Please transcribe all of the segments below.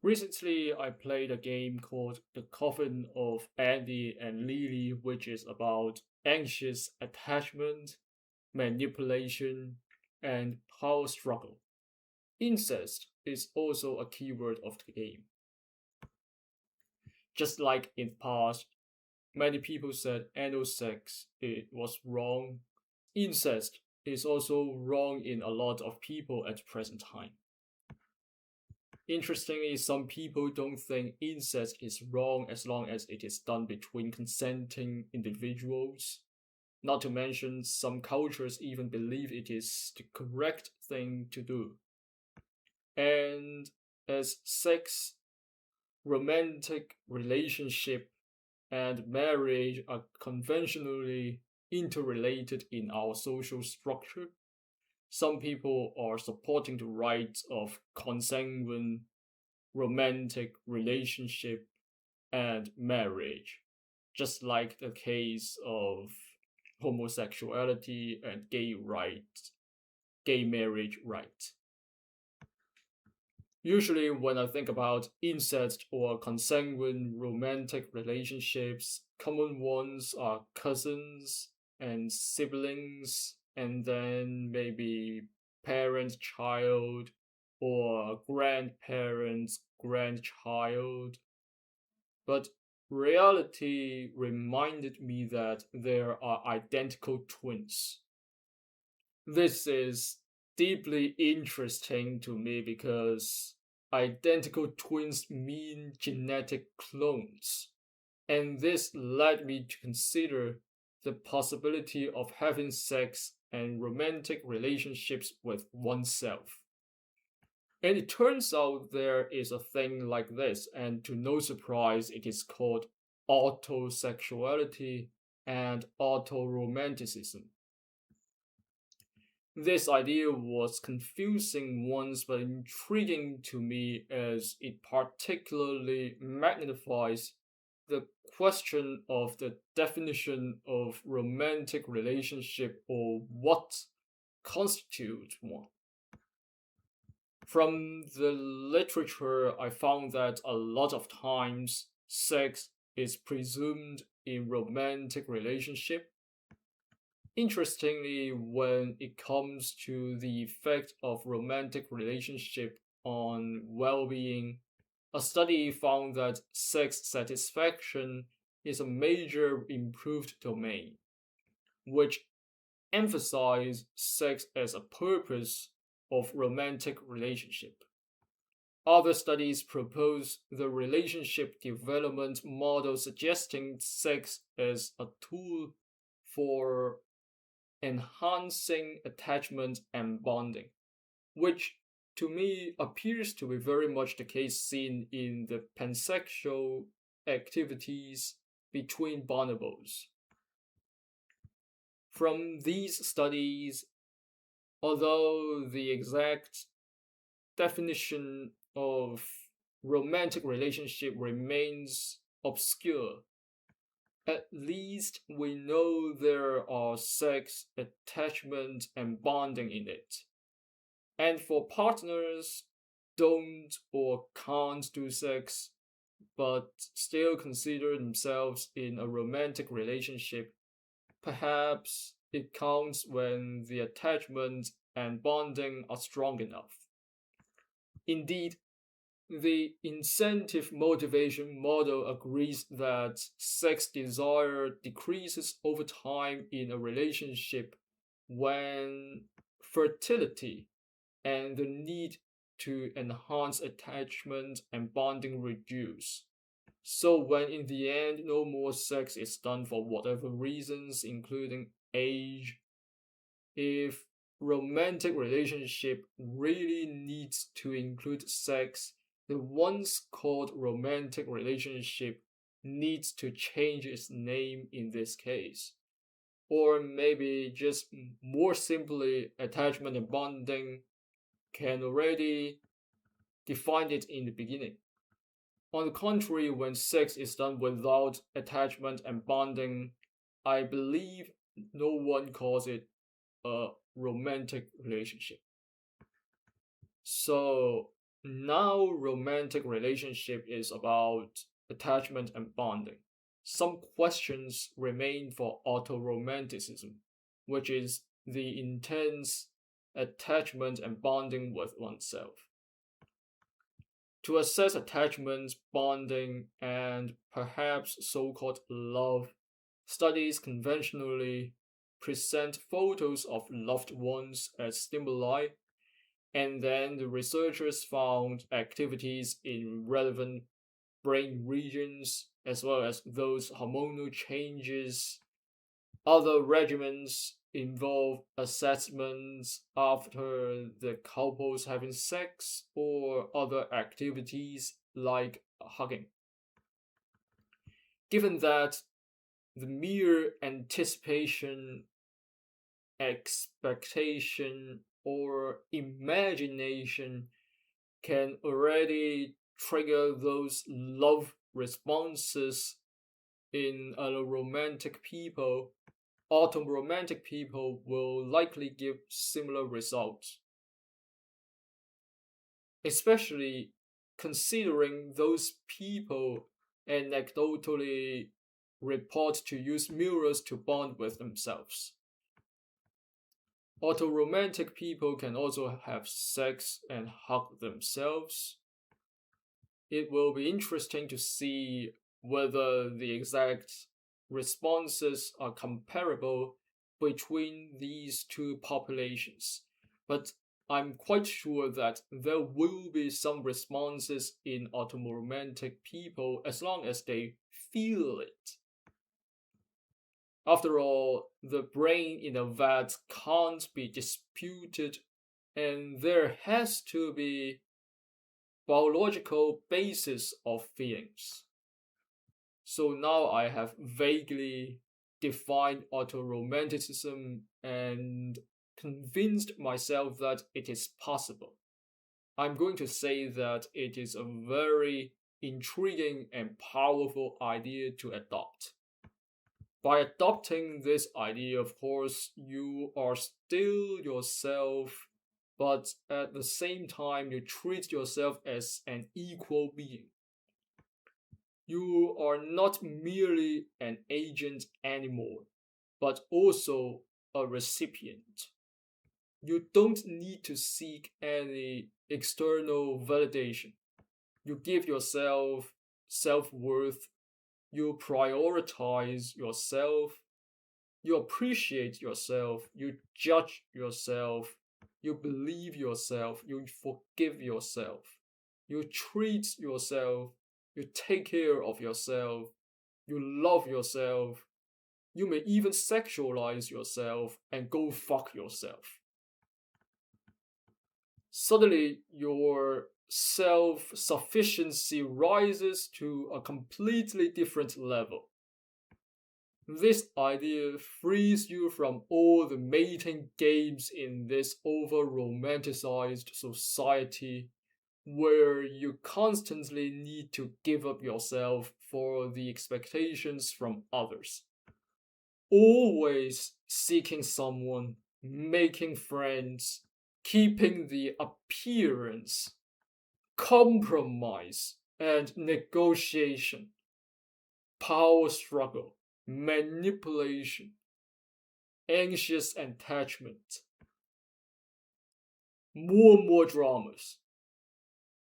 Recently, I played a game called The Coffin of Andy and Leyley, which is about anxious attachment, manipulation, and power struggle. Incest is also a keyword of the game. Just like in the past, many people said anal sex it was wrong. Incest is also wrong in a lot of people at the present time. Interestingly, some people don't think incest is wrong as long as it is done between consenting individuals. Not to mention, some cultures even believe it is the correct thing to do. And as sex, romantic relationship, and marriage are conventionally interrelated in our social structure, some people are supporting the rights of consanguine romantic relationship and marriage, just like the case of homosexuality and gay marriage rights. Usually, when I think about incest or consanguine romantic relationships, common ones are cousins and siblings, and then maybe parent child or grandparents grandchild. But reality reminded me that there are identical twins. This is deeply interesting to me because identical twins mean genetic clones. And this led me to consider the possibility of having sex and romantic relationships with oneself. And it turns out there is a thing like this, and to no surprise, it is called autosexuality and autoromanticism. This idea was confusing once, but intriguing to me as it particularly magnifies the question of the definition of romantic relationship or what constitutes one. From the literature, I found that a lot of times sex is presumed in romantic relationship. Interestingly, when it comes to the effect of romantic relationship on well-being, a study found that sex satisfaction is a major improved domain, which emphasizes sex as a purpose of romantic relationship. Other studies propose the relationship development model suggesting sex as a tool for enhancing attachment and bonding, which to me appears to be very much the case seen in the pansexual activities between bonobos. From these studies, although the exact definition of romantic relationship remains obscure, at least we know there are sex, attachment, and bonding in it. And for partners don't or can't do sex, but still consider themselves in a romantic relationship, perhaps it counts when the attachment and bonding are strong enough. Indeed, the incentive motivation model agrees that sex desire decreases over time in a relationship when fertility and the need to enhance attachment and bonding reduce. So when in the end no more sex is done for whatever reasons, including age, if romantic relationship really needs to include sex, the once called romantic relationship needs to change its name in this case. Or maybe just more simply, attachment and bonding can already define it in the beginning. On the contrary, when sex is done without attachment and bonding, I believe no one calls it a romantic relationship. So Now, romantic relationship is about attachment and bonding. Some questions remain for autoromanticism, which is the intense attachment and bonding with oneself. To assess attachment, bonding, and perhaps so called love, studies conventionally present photos of loved ones as stimuli, and then the researchers found activities in relevant brain regions as well as those hormonal changes. Other regimens involve assessments after the couples having sex or other activities like hugging. Given that the mere anticipation, expectation, or imagination can already trigger those love responses in a romantic people, autoromantic people will likely give similar results, especially considering those people anecdotally report to use mirrors to bond with themselves. Autoromantic people can also have sex and hug themselves. It will be interesting to see whether the exact responses are comparable between these two populations, but I'm quite sure that there will be some responses in autoromantic people as long as they feel it. After all, the brain in a vat can't be disputed, and there has to be biological basis of feelings. So now I have vaguely defined autoromanticism and convinced myself that it is possible. I'm going to say that it is a very intriguing and powerful idea to adopt. By adopting this idea, of course, you are still yourself, but at the same time, you treat yourself as an equal being. You are not merely an agent anymore, but also a recipient. You don't need to seek any external validation. You give yourself self worth, you prioritize yourself, you appreciate yourself, you judge yourself, you believe yourself, you forgive yourself, you treat yourself, you take care of yourself, you love yourself, you may even sexualize yourself and go fuck yourself. Suddenly, your self sufficiency rises to a completely different level. This idea frees you from all the mating games in this over romanticized society where you constantly need to give up yourself for the expectations from others. Always seeking someone, making friends, keeping the appearance, compromise, and negotiation, power struggle, manipulation, anxious attachment, more dramas.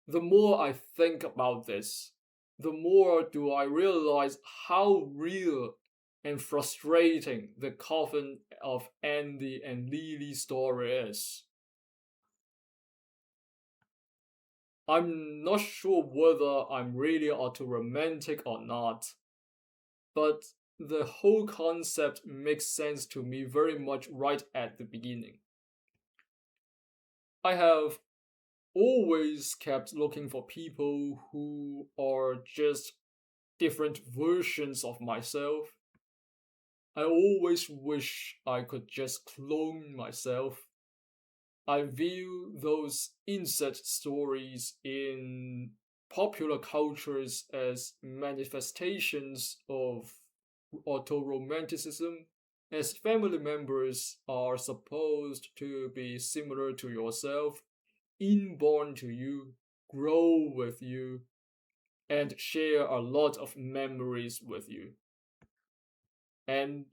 The more I think about this, the more do I realize how real and frustrating the Coffin of Andy and Leyley story is. I'm not sure whether I'm really autoromantic or not, but the whole concept makes sense to me very much right at the beginning. I have always kept looking for people who are just different versions of myself. I always wish I could just clone myself. I view those incest stories in popular cultures as manifestations of autoromanticism, as family members are supposed to be similar to yourself, inborn to you. grow with you, and share a lot of memories with you. And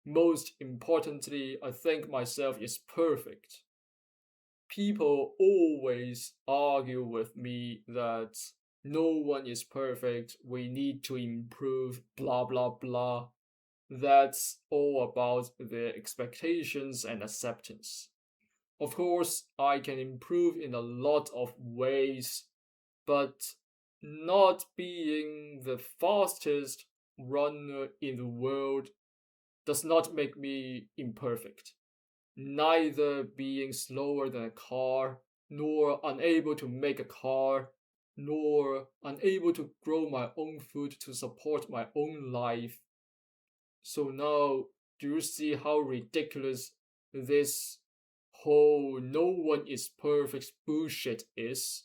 most importantly, I think myself is perfect. People always argue with me that no one is perfect, we need to improve, blah, blah, blah. That's all about their expectations and acceptance. Of course, I can improve in a lot of ways, but not being the fastest runner in the world does not make me imperfect. Neither being slower than a car, nor unable to make a car, nor unable to grow my own food to support my own life. So now, do you see how ridiculous this whole no one is perfect bullshit is?